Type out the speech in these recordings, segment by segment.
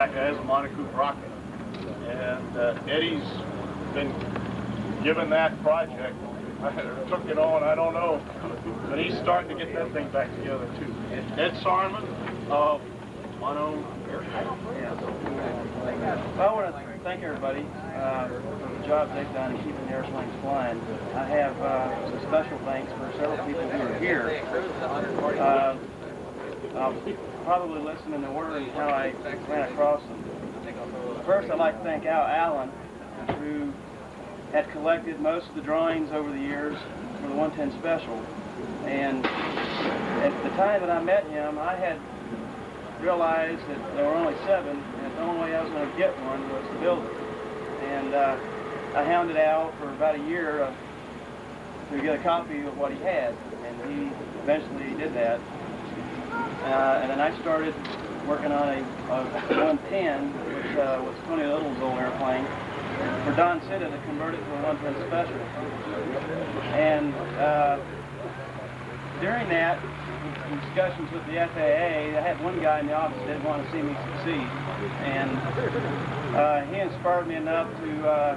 As a Monocoupe rocket, and Eddie's been given that project, took it on, I don't know, but he's starting to get that thing back together too. Ed Sarman of Mono. Well, I want to thank everybody for the job they've done in keeping the airplanes flying. I have some special thanks for several people who are here. I'll probably listen in the order of how I ran across them. First, I'd like to thank Alan, who had collected most of the drawings over the years for the 110 Special. And at the time that I met him, I had realized that there were only 7, and the only way I was going to get one was to build it. And I hounded Al for about a year to get a copy of what he had, and he eventually did that. And then I started working on a 110, which was Tony Little's old airplane, for Don Sitta to convert it to a 110 Special. And during that, in discussions with the FAA, I had one guy in the office that didn't want to see me succeed. And he inspired me enough to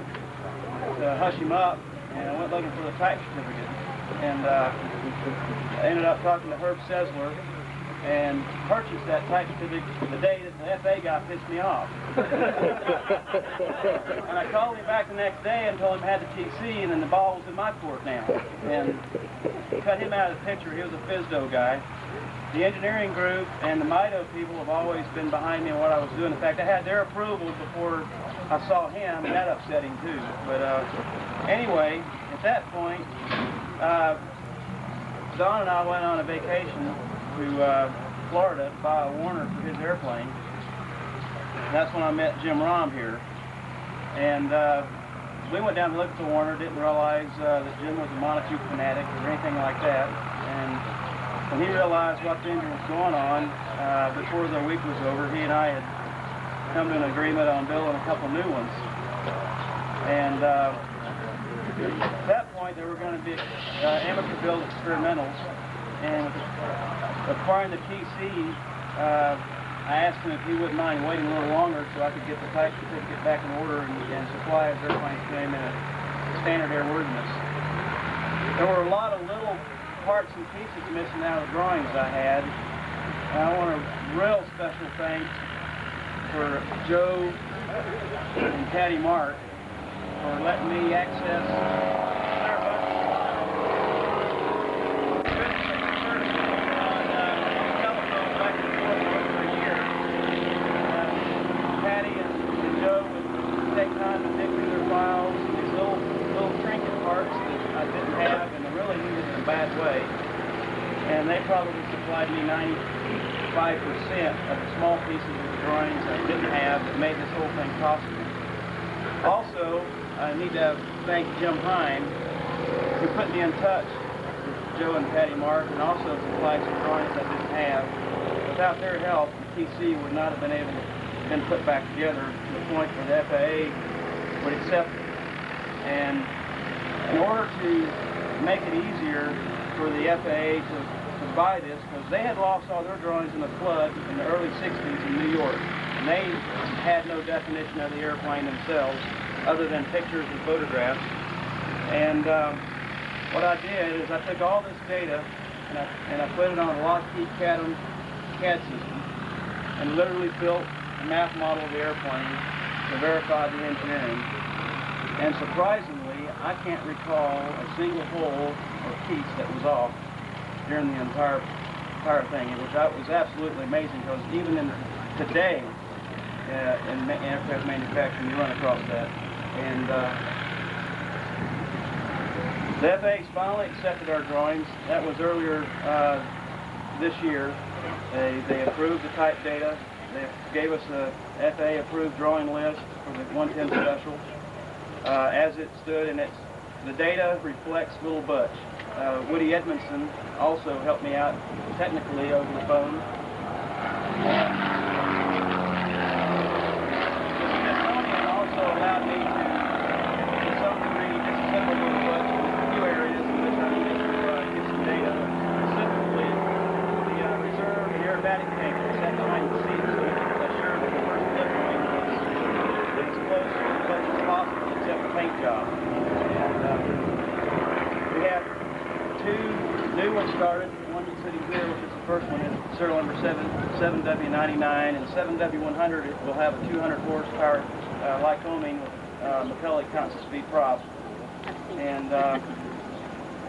hush him up, and I went looking for the type certificate. And I ended up talking to Herb Sessler, and purchased that type certificate the day that the FAA guy pissed me off. And I called him back the next day and told him I had the TC, and then the ball was in my court now. And cut him out of the picture. He was a FSDO guy. The engineering group and the MITO people have always been behind me in what I was doing. In fact, I had their approval before I saw him, and that upset him too. But anyway, at that point, Don and I went on a vacation to Florida to buy a Warner for his airplane. That's when I met Jim Rahm here. And we went down to look at the Warner, didn't realize that Jim was a Monocoupe fanatic or anything like that. And when he realized what the engine was going on, before the week was over, he and I had come to an agreement on building a couple new ones. And at that point, there were going to be amateur-built experimentals. And with acquiring the TC, I asked him if he wouldn't mind waiting a little longer so I could get the type certificate back in order and supply his airplanes to him in a standard airworthiness. There were a lot of little parts and pieces missing out of the drawings I had. And I want a real special thanks for Joe and Patty Mark for letting me access their budget. Take time to dig through their files, these little trinket parts that I didn't have and I really needed in a bad way. And they probably supplied me 95% of the small pieces of the drawings I didn't have that made this whole thing possible. Also, I need to thank Jim Hine, who put me in touch with Joe and Patty Mark, and also supplied some drawings I didn't have. Without their help, the TC would not have been able to been put back together to the point where the FAA would accept it. And in order to make it easier for the FAA to buy this, because they had lost all their drawings in the flood in the early 60s in New York, and they had no definition of the airplane themselves other than pictures and photographs. And what I did is I took all this data and I put it on a Lockheed CAD system and literally built a math model of the airplane to verify the engineering. And surprisingly, I can't recall a single hole or piece that was off during the entire thing, which was absolutely amazing because even today in aircraft manufacturing, you run across that. And the FAA finally accepted our drawings. That was earlier this year. They approved the type data. They gave us a FAA-approved drawing list for the 110 Special as it stood, and the data reflects Little Butch. Woody Edmondson also helped me out technically over the phone. Smithsonian also allowed me to some degree, disassemble Little Butch in a few areas in which I needed to get some data, specifically the reserve and aerobatic tank that's behind the seats. That's sure that the first paint job. And we have 2 new ones started. One that's sitting here, which is the first one, is serial number 7W99, and 7W100 it will have a 200 horsepower Lycoming with McCulloch constant speed prop. And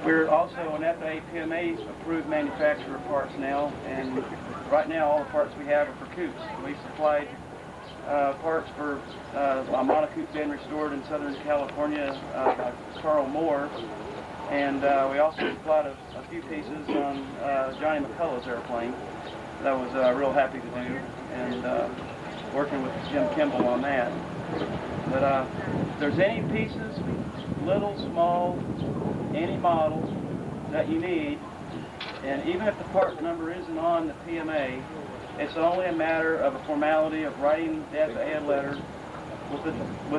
we're also an FAA PMA approved manufacturer of parts now, and right now all the parts we have are for coupes. We supplied parts for a Monocoupe being restored in Southern California by Carl Moore, and we also supplied a few pieces on Johnny McCullough's airplane that I was real happy to do, and working with Jim Kimball on that. But if there's any pieces, little, small, any model that you need, and even if the part number isn't on the PMA, it's only a matter of a formality of writing the FAA letter with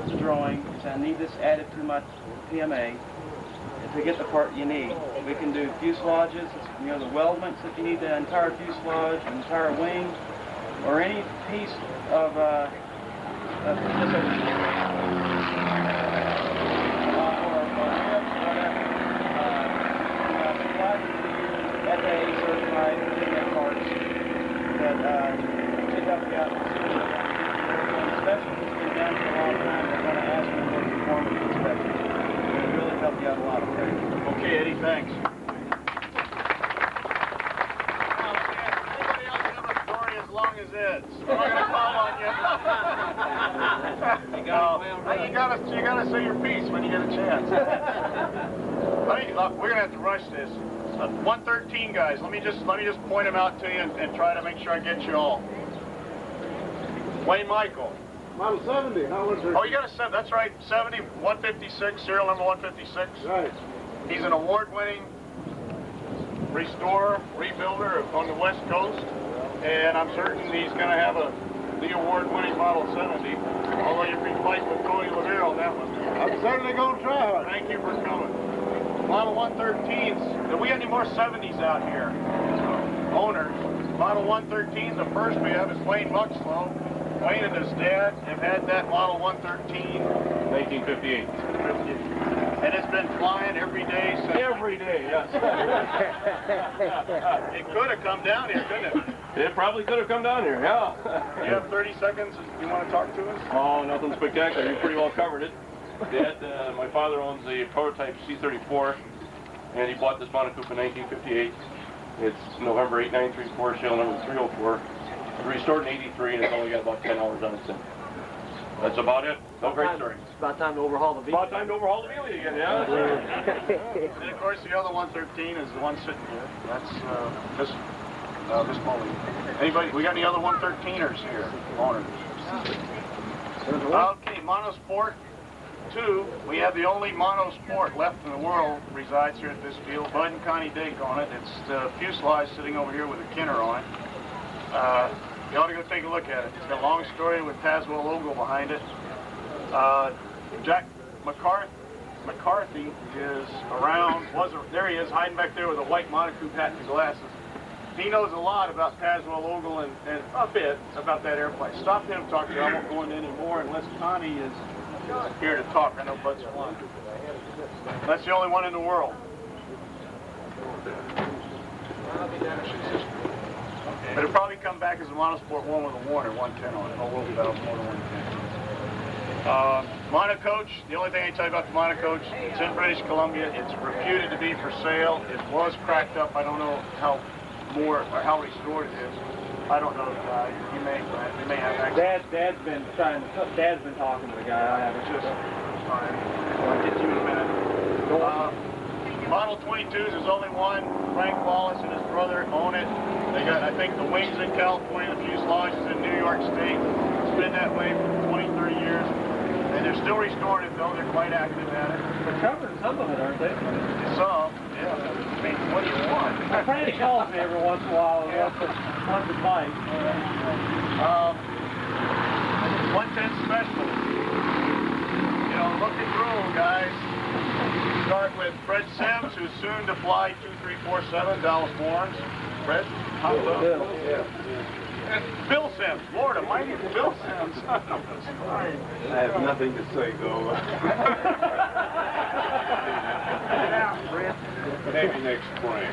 the drawing, saying I need this added to my PMA to get the part you need. We can do fuselages, you know, the weldments if you need the entire fuselage, the entire wing, or any piece of FAA certified PMA parts that should help you out. Especially if it's been down for a long time, they're going to ask you for conformity inspection. It'll really help you out a lot. Okay, Eddie, thanks. Anybody else have a story as long as Ed's? I'm not going to call on you. You gotta say your piece when you get a chance. We're gonna have to rush this. 113 guys. Let me just point them out to you and try to make sure I get you all. Wayne Michael. Model 70, not 113. Oh, you got a 7. That's right. 70, 156, serial number 156. Right. He's an award-winning restorer, rebuilder on the West Coast, and I'm certain he's going to have the award-winning Model 70. Although you'll be fighting with Tony Lavere on that one. I'm certainly going to try hard. Thank you for coming. Model 113s. Do we have any more 70s out here? Owners. Model 113, the first we have is Wayne Muxlow. Wayne and his dad have had that Model 113. 1958. And it's been flying every day since. Every day, yes. It could have come down here, couldn't it? It probably could have come down here, yeah. You have 30 seconds. You want to talk to us? Oh, nothing spectacular. You pretty well covered it. Dad, my father owns a prototype C-34, and he bought this Monocoupe in 1958. It's November 8934, shell number 304. It was restored in 83, and it's only got about 10 hours on it since. That's about it. No great story. It's about time to overhaul the It's vehicle. about time to overhaul the wheelie again, yeah. And of course, the other 113 is the one sitting here. That's Miss Molly. Anybody? We got any other 113ers here? Owners. Okay, Monosport 2. We have the only Monosport left in the world. Resides here at this field. Bud and Connie Dake on it. It's the fuselage sitting over here with a Kinner on it. You ought to go take a look at it. It's got a long story with Tazewell logo behind it. Jack McCarthy is around. There he is, hiding back there with a white Monocoupe hat and glasses. He knows a lot about Tazewell Ogle and a bit about that airplane. Stop him talking. I won't go into any more unless Connie is here to talk. I know Bud's flying. That's the only one in the world. But it'll probably come back as a Monosport 1 with a Warner 110 on it. Oh, we'll be about more than 110. Monocoach, the only thing I can tell you about the Monocoach, it's in British Columbia. It's reputed to be for sale. It was cracked up. I don't know how restored it is. I don't know. You may have access. Dad's been talking to the guy. I haven't. Just fine. I'll get you in a minute. Model 22s, there's only one. Frank Wallace and his brother own it. They got, I think, the wings in California, the fuselage is in New York State. It's been that way for 20, 30 years. And they're still restoring it, though. They're quite active at it. They're covering some of it, aren't they? Some, yeah. I mean, what do you want? Franny calls me every once in a while. Yeah. Wants advice. 110 special. You know, look and groove, guys. Start with Fred Sims, who's soon to fly 2347 Dallas Morons. Fred, how's Bill. yeah. Bill Sims, Florida, mighty Bill Sims. I have nothing to say, though. Maybe next spring.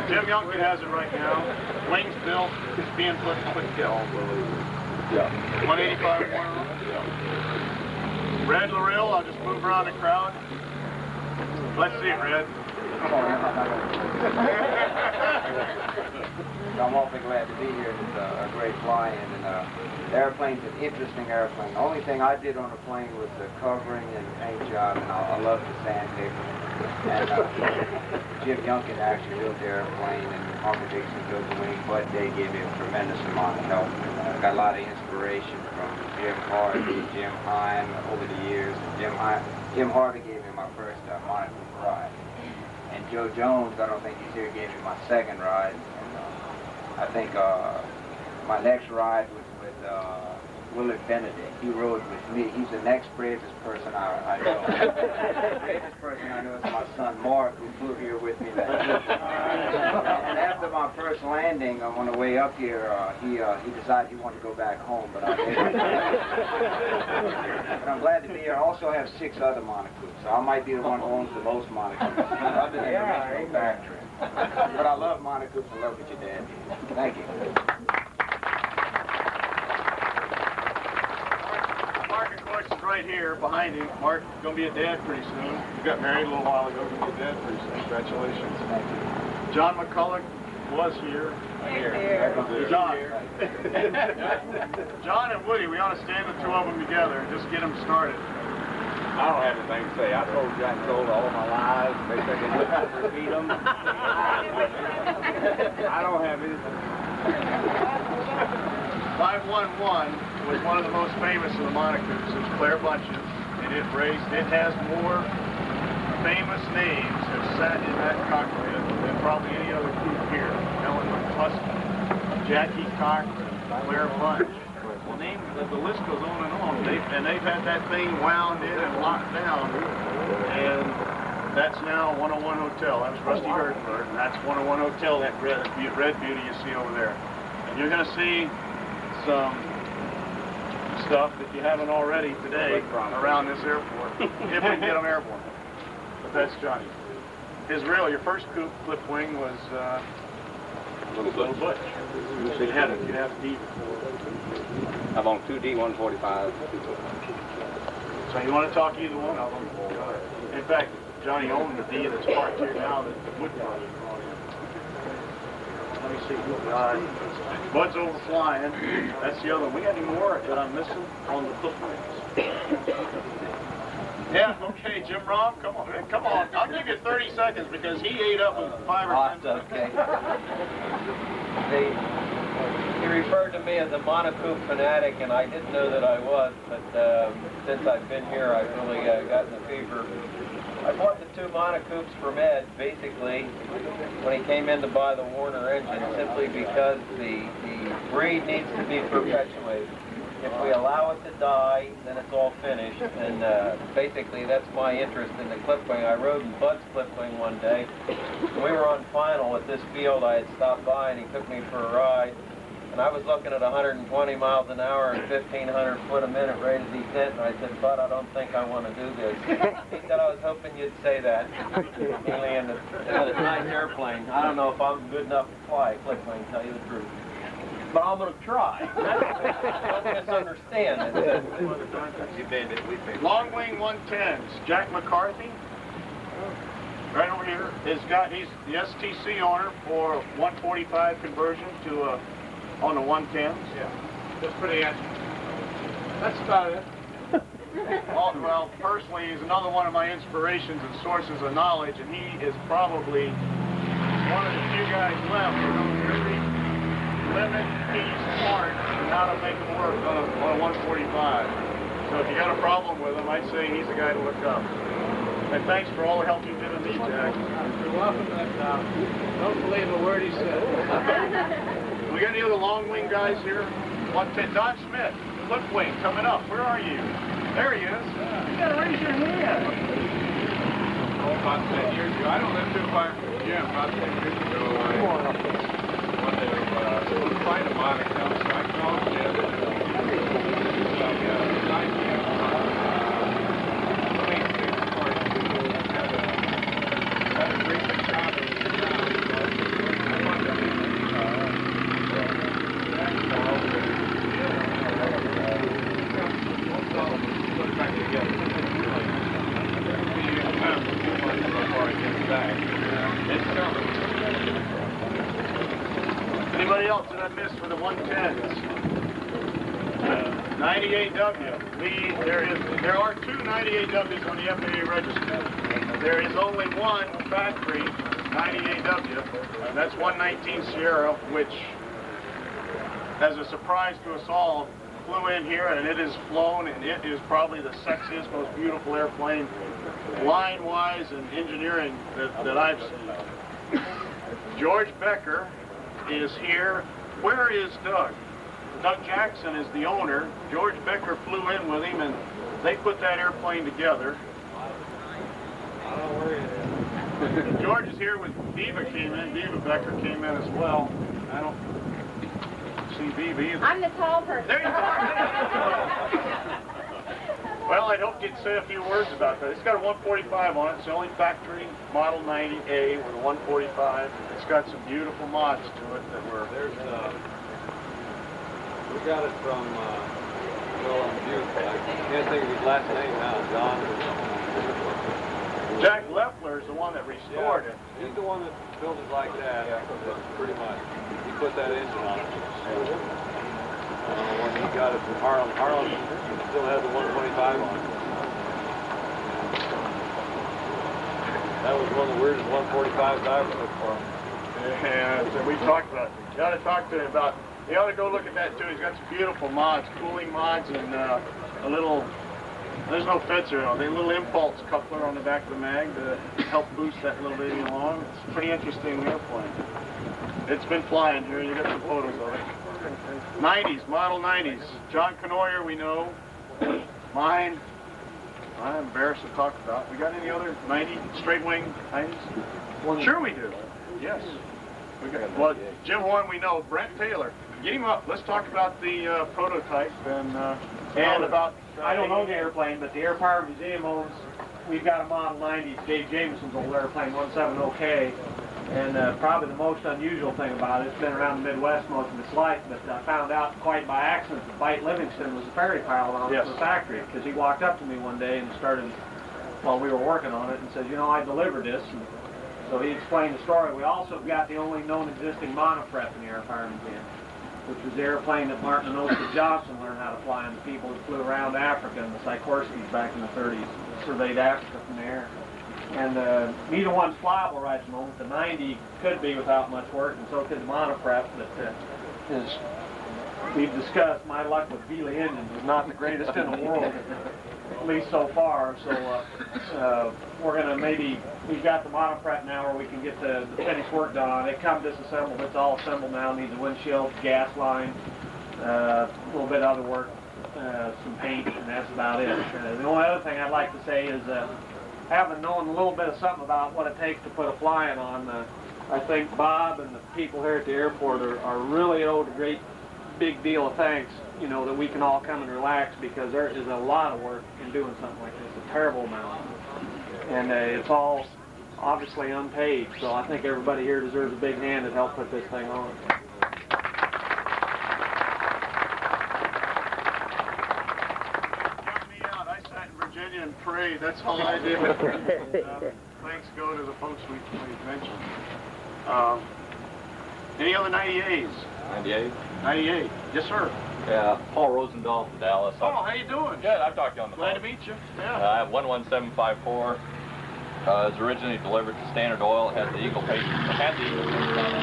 Jim Youngkin has it right now. Wings built, it's being put kill. Yeah. 185 Red Larill, I'll just move around the crowd. Let's see it, Red. I'm awfully glad to be here. It's a great fly-in, and the airplane's an interesting airplane. The only thing I did on the plane was the covering and the paint job, and I love the sandpaper. And Jim Youngkin actually built the airplane, and Harper Dixon built the wing, but they gave me a tremendous amount of help. I got a lot of inspiration from Jim Harvey, Jim Heim over the years. Jim Harvey gave me my first Monocoupe ride. And Joe Jones, I don't think he's here, gave me my second ride. And I think my next ride was with Willard Benedict. He rode with me. He's the next bravest person I know. The bravest person I know is my son Mark, who flew here with me that week. And after my first landing, on the way up here, he decided he wanted to go back home, but I didn't. But I'm glad to be here. I also have 6 other Monocoupes, so I might be the one who owns the most Monocoupes, other than the original factory. But I love Monocoupes and love what your dad did. Thank you. Mark, of course, is right here behind him. Mark's going to be a dad pretty soon. He got married a little while ago. Going to be a dad pretty soon. Congratulations. Thank you. John McCulloch was here. John. John and Woody, we ought to stand the 2 of them together and just get them started. I don't have anything to say. I told Jack Gold all my lies. They think they just repeat them. I don't have anything. 511 was one of the most famous of the Monocoupes. It's Claire Bunches, and it has more famous names have sat in that cockpit than probably any other coupe here. Helen McCluskey, Jackie Cochran, Claire Bunch. Well, the list goes on and on. They've had that thing wound in and locked down, and that's now 101 Hotel. That was Rusty Herdenberg, and that's 101 Hotel, that red beauty you see over there. And you're going to see some stuff that you haven't already today around this airport, if we can get them airborne. But that's Johnny. Your first coupe clip wing was Little Butch. You'd have a D before. I've owned 2 D-145s. So you want to talk either one of them? In fact, Johnny owned the D that's parked here now that the Wood Brothers brought in. Let me see. Bud's over flying. That's the other one. We got any more that I'm missing on the clip wings? Yeah, okay, Jim Rom, come on, man, come on. I'll give you 30 seconds because he ate up with 5 or 10 seconds. Okay. He referred to me as a Monocoupe fanatic, and I didn't know that I was, but since I've been here, I've really gotten the fever. I bought the 2 Monocoupes from Ed, basically, when he came in to buy the Warner engine, simply because the breed needs to be perpetuated. If we allow it to die, then it's all finished, and basically that's my interest in the clipwing. I rode in Bud's clipwing one day. We were on final at this field. I had stopped by, and he took me for a ride, and I was looking at 120 miles an hour and 1,500 foot a minute ready to descent, and I said, Bud, I don't think I want to do this. He said, I was hoping you'd say that. He landed. It was a nice airplane. I don't know if I'm good enough to fly a clipwing, to tell you the truth. But I'm going to try. Don't misunderstand it. Long wing 110s. Jack McCarthy, right over here, he's the STC owner for 145 conversion to on the 110s. Yeah, that's pretty answer. That's about it. Well, personally, he's another one of my inspirations and sources of knowledge, and he is probably one of the few guys left who knows every limit, piece, part, and how to make them work on a 145. So if you got a problem with him, I'd say he's the guy to look up. And thanks for all the help you've given me, Jack. You're welcome, but don't believe a word he said. We got any other long wing guys here? 110, Don Smith, flip wing, coming up. Where are you? There he is. You gotta raise your hand. Oh, about 10 years ago. I don't live too far from Jim. About 10 years ago, find a Monocoupe, so I called Jim. Anybody else that I missed for the 110s? 98W. There are two 98Ws on the FAA register. There is only one factory 98W, and that's 119 Sierra, which, as a surprise to us all, flew in here, and it is flown, and it is probably the sexiest, most beautiful airplane, line-wise and engineering that I've seen. George Becker is here. Where is Doug? Doug Jackson is the owner. George Becker flew in with him, and they put that airplane together. I don't know where it is. George is here with Viva came in. Viva Becker came in as well. I don't see Viva either. I'm the tall person. There you go. Well, I'd hoped you'd say a few words about that. It's got a 145 on it. It's the only factory Model 90A with a 145. It's got some beautiful mods to it that were... There's, we got it from, Duke. I can't think of his last name now, John. Jack Leffler is the one that restored it. He's the one that built it like that, pretty much. He put that engine on it. When he got it from Harlem, Harlem still had the 125 on it. That was one of the weirdest 145s I ever looked for him. And we talked about it. You ought to talk to him about... You ought to go look at that too. He's got some beautiful mods, cooling mods, and a little... There's no fence or anything. A little impulse coupler on the back of the mag to help boost that little baby along. It's a pretty interesting airplane. It's been flying here. You got some photos of it. 90s, Model 90s. John Canoyer, we know. Mine. I'm embarrassed to talk about. We got any other 90 straight wing 90s? Sure we do. Yes. We got, well, Jim Horn we know. Brent Taylor. Get him up. Let's talk about the prototype and about... I don't know the airplane, but the Air Power Museum owns, we've got a Model 90, Dave Jameson's old airplane, 170K, and probably the most unusual thing about it, it's been around the Midwest most of its life, but I found out quite by accident that Bite Livingston was a ferry pilot on the factory, because he walked up to me one day and started, while we were working on it, and said, you know, I delivered this. And so he explained the story. We also got the only known existing monofret in the Air Power Museum, which was the airplane that Martin and Oscar Johnson learned how to fly, and the people that flew around Africa and the Sikorskis back in the 30s surveyed Africa from the air. And neither one's flyable right at the moment. The 90 could be without much work, and so could the monofret, but as we've discussed, my luck with Geely engines is not the greatest in the world, at least so far. So we're going to we've got the monofret now where we can get the finished work done on it. It comes disassembled, it's all assembled now, needs a windshield, gas line, a little bit of other work, some paint, and that's about it. The only other thing I'd like to say is having known a little bit of something about what it takes to put a Flyin on, I think Bob and the people here at the airport are really owed a great big deal of thanks, you know, that we can all come and relax, because there is a lot of work in doing something like this, a terrible amount. And it's all obviously unpaid, so I think everybody here deserves a big hand to help put this thing on. Count me out. I sat in Virginia and prayed. That's all I did. Thanks go to the folks we mentioned. Any other 98s? 98? 98. Yes, sir. Yeah, Paul Rosendahl from Dallas. Oh, how you doing? Good, I've talked to you on the Glad phone. to meet you. Yeah. I have 11754. It was originally delivered to Standard Oil. It has the Eagle paint. It had the Eagle paint on it.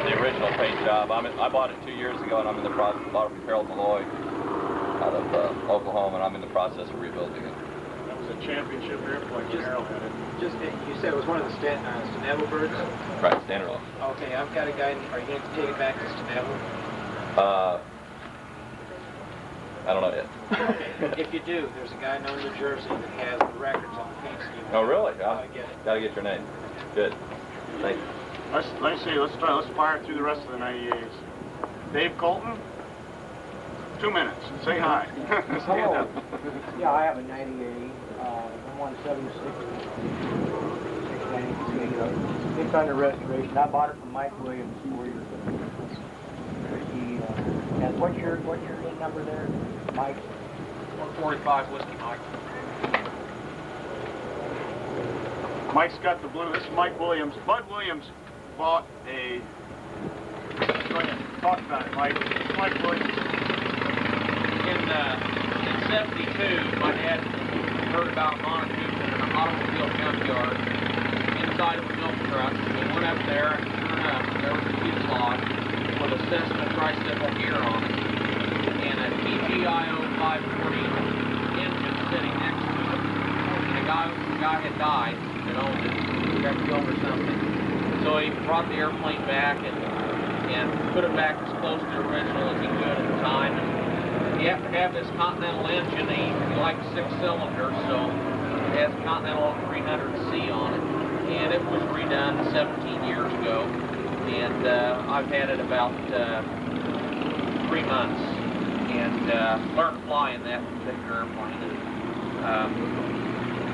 The original paint job. I bought it 2 years ago, and I'm in the process. Bought it from Harold Malloy out of Oklahoma, and I'm in the process of rebuilding it. That was a championship airplane when Harold had it. You said it was one of the Stanable birds? Right, Standard Oil. Okay, I've got a guy. Are you going to take it back to Stanable? I don't know yet. Okay, if you do, there's a guy known in New Jersey that has the records on the paint scheme. Oh, really? Gotta get it. Gotta get your name. Good. Thank you. Let's fire through the rest of the 98s. Dave Colton, 2 minutes. Say hi. Stand up. Yeah, I have a 98. I'm 176. It's under restoration. I bought it from Mike Williams 4 years ago. And what's your VIN number there, Mike? 145 Whiskey Mike. Mike's got the blue. This is Mike Williams. Bud Williams bought a... Go ahead. Talk about it, Mike. Mike Williams. In 72, my dad heard about Monocoupe in an automobile junkyard inside of a milk truck. We went up there, and sure enough, there was a fuselage with a Cessna tricycle gear on it and a TGIO 540 engine sitting next to it. And the guy had died that owned it, got killed or something. So he brought the airplane back and put it back as close to the original as he could at the time. And you have to have this Continental engine. He liked 6 cylinders, so it has Continental 300C on it. And it was redone 17 years ago. And I've had it about 3 months. And learned to fly in that particular airplane.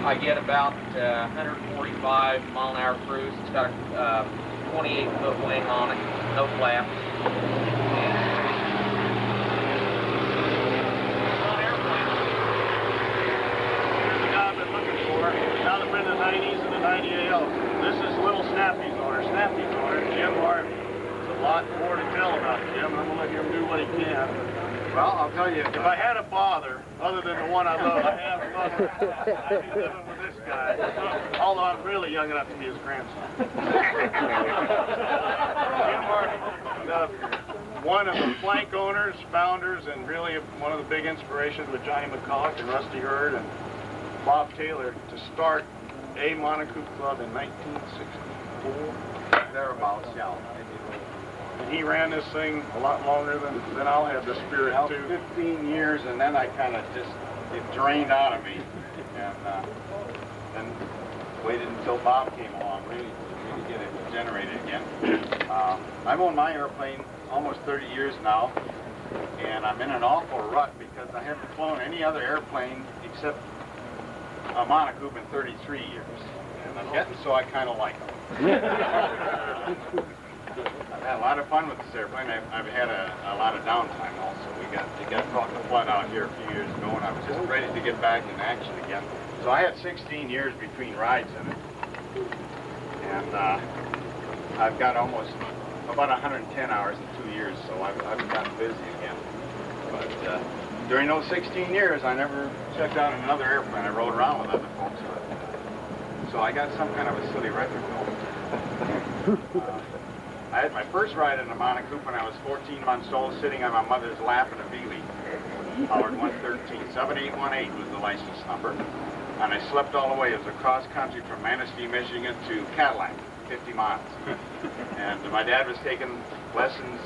I get about 145 mile an hour cruise. It's got a 28-foot wing on it, no flaps. Now that we're in the 90s and the 98L, this is Little Snappy's owner. Snappy's owner, Jim Harvey. There's a lot more to tell about Jim. I'm going to let him do what he can. Well, I'll tell you, If I had a father, other than the one I love, I have a mother, I'd be living with this guy. Although I'm really young enough to be his grandson. Jim Harvey, one of the flank owners, founders, and really one of the big inspirations with Johnny McCulloch and Rusty Hurd and Bob Taylor to start a Monocoupe Club in 1964. thereabouts, yeah. And he ran this thing a lot longer than I'll have the spirit Well, to. 15 years, and then I kind of just, it drained out of me. And then waited until Bob came along, really to get it generated again. I've owned my airplane almost 30 years now, and I'm in an awful rut because I haven't flown any other airplane except a Monocoupe in 33 years. And I'm getting so I kind of like them. I've had a lot of fun with this airplane. I've had a lot of downtime also. We got caught in the flood out here a few years ago, and I was just ready to get back in action again. So I had 16 years between rides in it. And I've got almost about 110 hours in 2 years, so I've gotten busy again. But during those 16 years, I never checked out another airplane. I rode around with other folks. So I got some kind of a silly record going. I had my first ride in a Monocoupe when I was 14 months old, sitting on my mother's lap in a Beeley, Howard 113. 7818 was the license number. And I slept all the way. It was across country from Manistee, Michigan to Cadillac, 50 miles. And my dad was taking lessons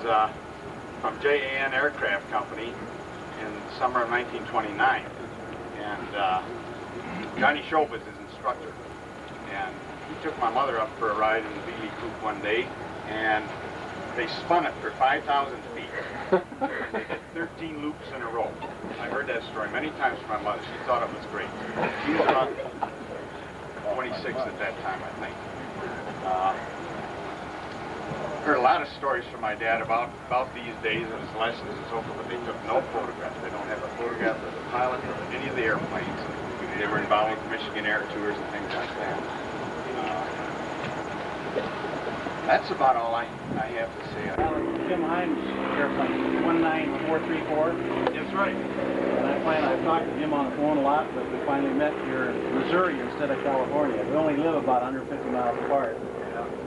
from JAN Aircraft Company in the summer of 1929. And Johnny Shope was his instructor. And he took my mother up for a ride in the Beeley Coupe one day, and they spun it for 5,000 feet. They did 13 loops in a row. I heard that story many times from my mother. She thought it was great. She was about 26 at that time, I think. Heard a lot of stories from my dad about these days and his lessons and so forth, but they took no photographs. They don't have a photograph of the pilot or of any of the airplanes. They were involved with Michigan Air Tours and things like that. That's about all I have to say. Jim Himes' airplane, 19434. That's right. And I've talked to Jim on the phone a lot, but we finally met here in Missouri instead of California. We only live about 150 miles apart.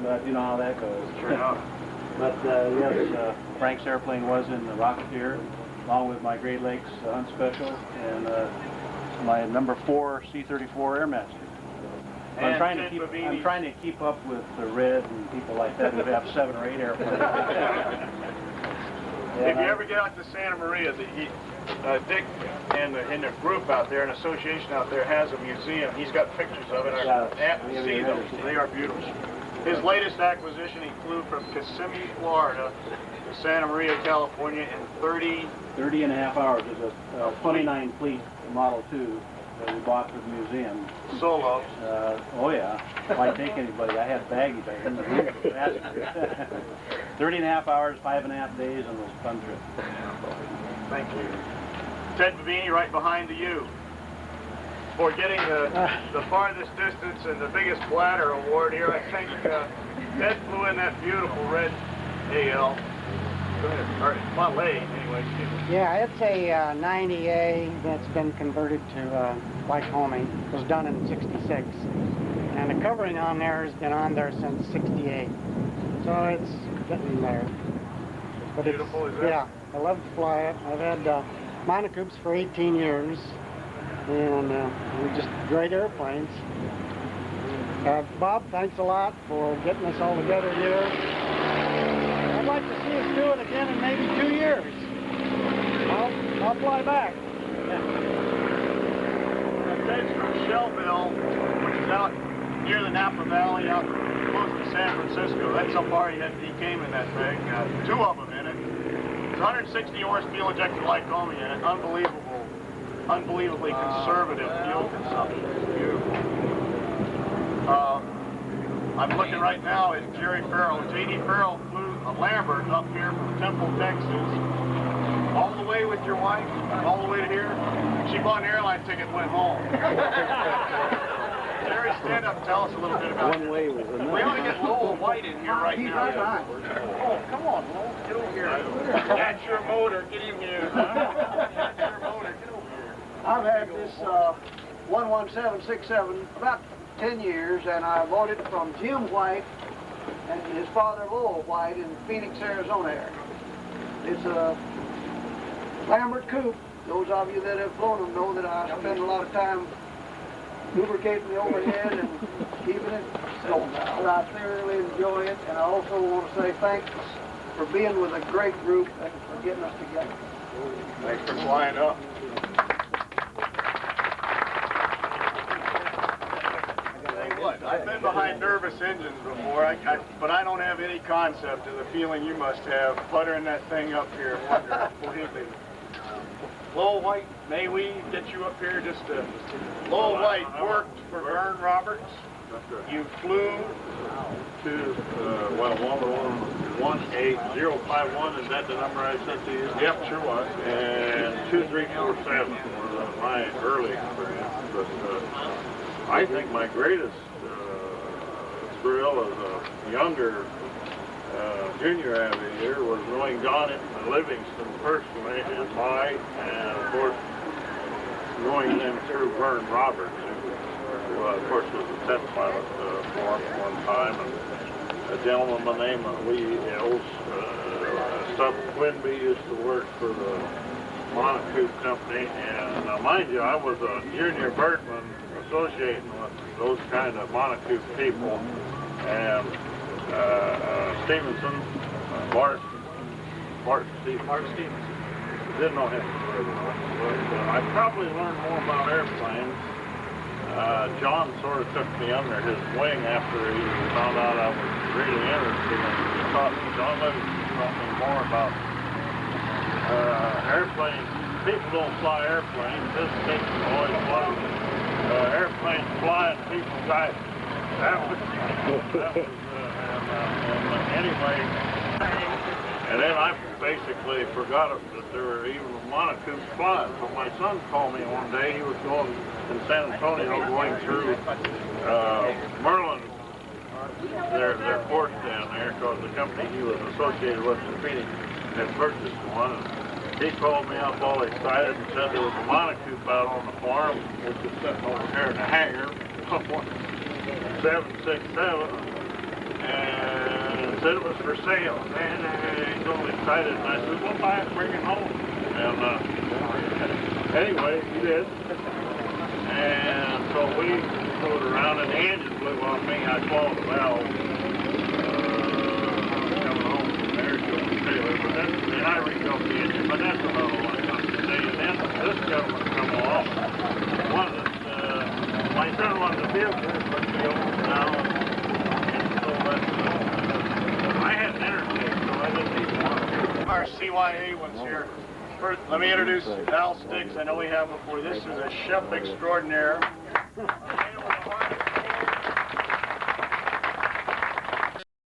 But you know how that goes. Sure enough. But yes, Frank's airplane was in the Rocketeer, along with my Great Lakes Hunt Special and my number 4 C-34 Airmaster. I'm trying to keep up with the Red and people like that who have 7 or 8 airplanes. If you ever get out to Santa Maria, Dick and the group out there, an association out there, has a museum. He's got pictures of it. Yeah, See those. They are beautiful. His latest acquisition, he flew from Kissimmee, Florida to Santa Maria, California in 30 and a half hours. There's a 29 Fleet Model 2 that we bought for the museum. solos. Oh yeah, why take anybody? I had baggage. I didn't believe it. 30 and a half hours, 5.5 days, and it was a fun trip. Thank you. Ted Bavini right behind you for getting the farthest distance and the biggest bladder award here. I think Ted flew in that beautiful red AL. Go ahead. Or Model A, anyway. Excuse me. Yeah, it's a 90A that's been converted to Lycoming. It was done in '66. And the covering on there has been on there since '68. So it's getting there. But Beautiful, it's, is it? yeah, I love to fly it. I've had Monocoupes for 18 years. And they're just great airplanes. Bob, thanks a lot for getting us all together here. I'd like to see us do it again in maybe 2 years. I'll fly back. Ted's from Shelbyville, which is out near the Napa Valley, out close to San Francisco. That's how far he came in that thing. 2 of them in it. It's 160 horse fuel injected Lycoming in it. Unbelievably conservative fuel consumption. It's beautiful. I'm looking right now at Jerry Farrell. J.D. Farrell flew a Lambert up here from Temple, Texas. All the way with your wife? All the way to here? She bought an airline ticket and went home. Jerry, stand up and tell us a little bit about it. One way was enough. We ought to get Lowell White in here right now. Oh, come on, Lowell. Get over here. That's your motor. Get him here. That's your motor. Get over here. I've had this 11767 about 10 years, and I bought it from Jim White and his father Lowell White in Phoenix, Arizona area. It's a Lambert coupe. Those of you that have flown them know that I spend a lot of time lubricating the overhead and keeping it. So I thoroughly enjoy it, and I also want to say thanks for being with a great group and for getting us together. Thanks for flying up. I've been behind nervous engines before, but I don't have any concept of the feeling you must have puttering that thing up here. Lowell White, may we get you up here just to... Lowell White worked for Vern Roberts. You flew to, well, 18051, is that the number I sent to you? Yep, sure was. And 2347 was my early experience, but I think my greatest thrill as a younger junior aviator was going down into Livingston personally and of course going them through Vern Roberts, who of course was a test pilot for him one time, and a gentleman by the name of Lee Ells, Stubb Quinby used to work for the Monocoupe company, and now mind you, I was a junior birdman associating with those kind of Monocoupe people, and Stevenson, Bart Stevenson. Didn't know him very well, but I probably learned more about airplanes. John sort of took me under his wing after he found out I was really interested, and he taught me, John Livingston taught me more about airplanes. People don't fly airplanes. This station always was airplanes flying, people drive. Anyway, and then I basically forgot that there were even Monocoupes flying. So my son called me one day. He was going in San Antonio, going through Merlin, their course down there, because the company he was associated with in Phoenix had purchased one. And he called me up all excited and said there was a Monocoupe out on the farm, which is sitting over here in the hangar, 767. And said it was for sale. Man, he's all excited, and I said, well, buy it and bring it home. And anyway, he did. And so we rode around, and the engine blew on me. I clawed the valve coming home from there, so we Taylor. But then I rebuilt the engine, but that's another one. And then this gentleman come along. One that my son wanted a vehicle, but the old now. So KYA ones here. First, let me introduce Al Sticks. I know we have before. This is a chef extraordinaire.